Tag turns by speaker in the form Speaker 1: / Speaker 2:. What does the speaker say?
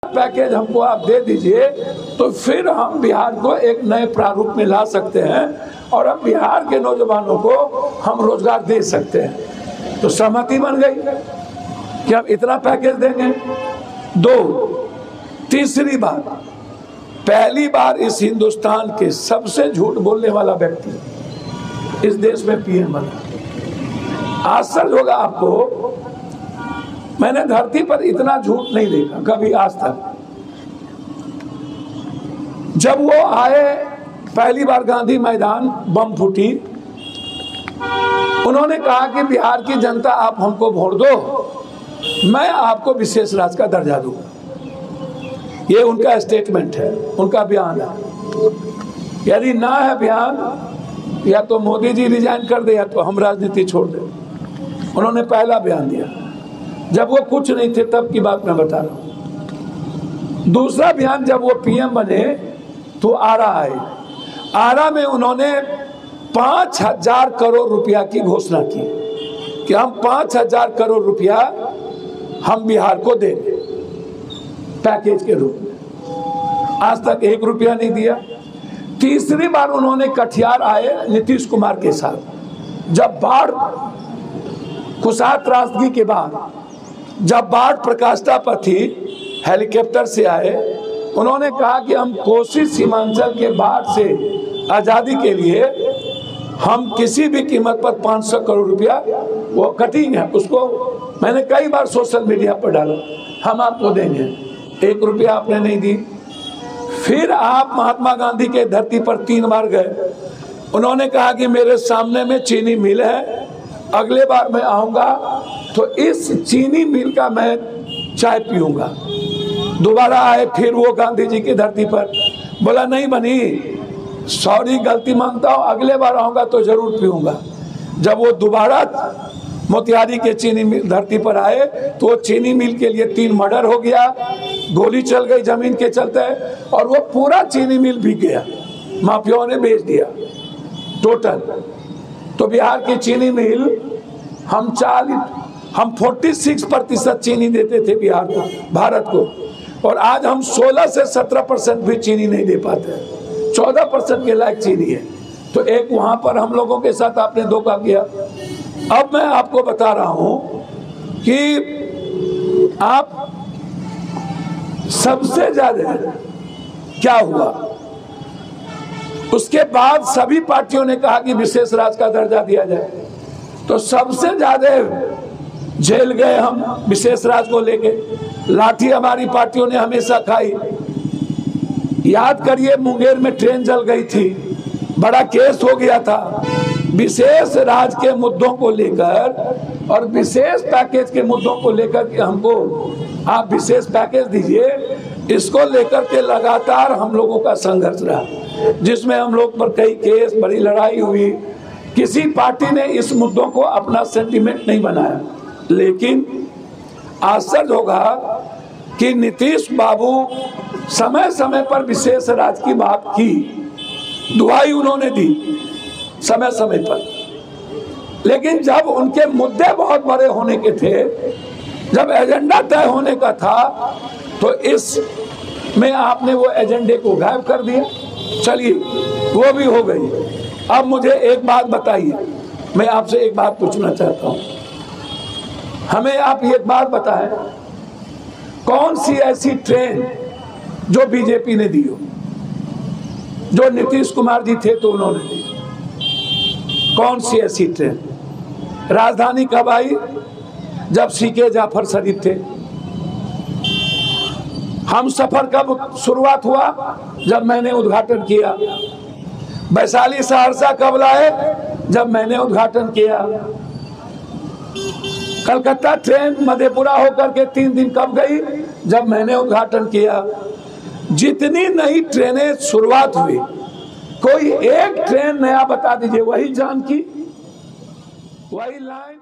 Speaker 1: Package हमको आप दे दीजिए तो फिर हम बिहार को एक नए प्रारूप में ला सकते हैं और हम बिहार के नौजवानों को हम रोजगार दे सकते हैं। तो सहमति बन गई कि हम इतना पैकेज देंगे। दो, तीसरी बात, पहली बार इस हिंदुस्तान के सबसे झूठ बोलने वाला व्यक्ति इस देश में पीएम बना। आश्चर्य होगा आपको, मैंने धरती पर इतना झूठ नहीं देखा कभी आज तक। जब वो आए पहली बार गांधी मैदान, बम फूटी, उन्होंने कहा कि बिहार की जनता आप हमको वोट दो, मैं आपको विशेष राज्य का दर्जा दूंगा। ये उनका स्टेटमेंट है, उनका बयान है। यदि ना है बयान, या तो मोदी जी रिजाइन कर दे या तो हम राजनीति छोड़ दें। उन्होंने पहला बयान दिया जब वो कुछ नहीं थे, तब की बात मैं बता रहा हूं। दूसरा बयान जब वो पीएम बने तो आरा आए, आरा में उन्होंने 5,000 करोड़ रुपया की घोषणा की कि हम 5,000 करोड़ रुपया हम बिहार को देंगे पैकेज के रूप में। आज तक 1 रुपया नहीं दिया। तीसरी बार उन्होंने कटिहार आए नीतीश कुमार के साथ, जब बाढ़ कुशा त्रासदी के बाद जब बाढ़ प्रकाष्ठा पर थी, हेलीकॉप्टर से आए, उन्होंने कहा कि हम कोसी सीमांचल के बाढ़ से आज़ादी के लिए हम किसी भी कीमत पर 500 करोड़ रुपया वो कटिंग है, उसको मैंने कई बार सोशल मीडिया पर डाला, हम आपको देंगे। 1 रुपया आपने नहीं दी। फिर आप महात्मा गांधी के धरती पर 3 बार गए, उन्होंने कहा कि मेरे सामने में चीनी मिल है, अगले बार मैं आऊंगा तो इस चीनी मिल का मैं चाय पीऊंगा। दोबारा आए फिर वो गांधी जी की धरती पर, बोला नहीं बनी, सॉरी गलती मानता हूं, अगले बार आऊंगा तो जरूर पीऊंगा। जब वो दोबारा मोतिहारी के चीनी मिल धरती पर आए तो वो चीनी मिल के लिए 3 मर्डर हो गया, गोली चल गई जमीन के चलते, और वो पूरा चीनी मिल बिक गया, माफियाओं ने बेच दिया टोटल। तो बिहार की चीनी मिल हम 46% चीनी देते थे बिहार को, भारत को, और आज हम 16 से 17% भी चीनी नहीं दे पाते, 14% के लायक चीनी है। तो एक वहां पर हम लोगों के साथ आपने धोखा किया। अब मैं आपको बता रहा हूं कि आप सबसे ज्यादा क्या हुआ, उसके बाद सभी पार्टियों ने कहा कि विशेष राज्य का दर्जा दिया जाए, तो सबसे ज्यादा जेल गए हम विशेष राज्य को लेके। लाठी हमारी पार्टियों ने हमेशा खाई। याद करिए, मुंगेर में ट्रेन जल गई थी, बड़ा केस हो गया था। विशेष राज्य के मुद्दों को लेकर और विशेष पैकेज के मुद्दों को लेकर कि हमको आप विशेष पैकेज दीजिए, इसको लेकर के लगातार हम लोगों का संघर्ष रहा, जिसमें हम लोग पर कई केस, बड़ी लड़ाई हुई। किसी पार्टी ने इस मुद्दों को अपना सेंटीमेंट नहीं बनाया। लेकिन आश्चर्य होगा कि नीतीश बाबू समय समय पर विशेष राज्य की बात की, दुहाई उन्होंने दी समय समय पर, लेकिन जब उनके मुद्दे बहुत बड़े होने के थे, जब एजेंडा तय होने का था, तो इस में आपने वो एजेंडे को गायब कर दिया। चलिए वो भी हो गई। अब मुझे एक बात बताइए, मैं आपसे एक बात पूछना चाहता हूं, हमें आप एक बात बताएं, कौन सी ऐसी ट्रेन जो बीजेपी ने दी हो, जो नीतीश कुमार जी थे तो उन्होंने दी, कौन सी ऐसी ट्रेन? राजधानी कब आई? जब सीके जाफर शरीफ थे। हम सफर कब शुरुआत हुआ? जब मैंने उद्घाटन किया। वैशाली सहरसा कब लाए? जब मैंने उद्घाटन किया। कलकत्ता ट्रेन मधेपुरा होकर के 3 दिन कब गई? जब मैंने उद्घाटन किया। जितनी नई ट्रेनें शुरुआत हुई, कोई एक ट्रेन नया बता दीजिए, वही जानकी, वही लाइन।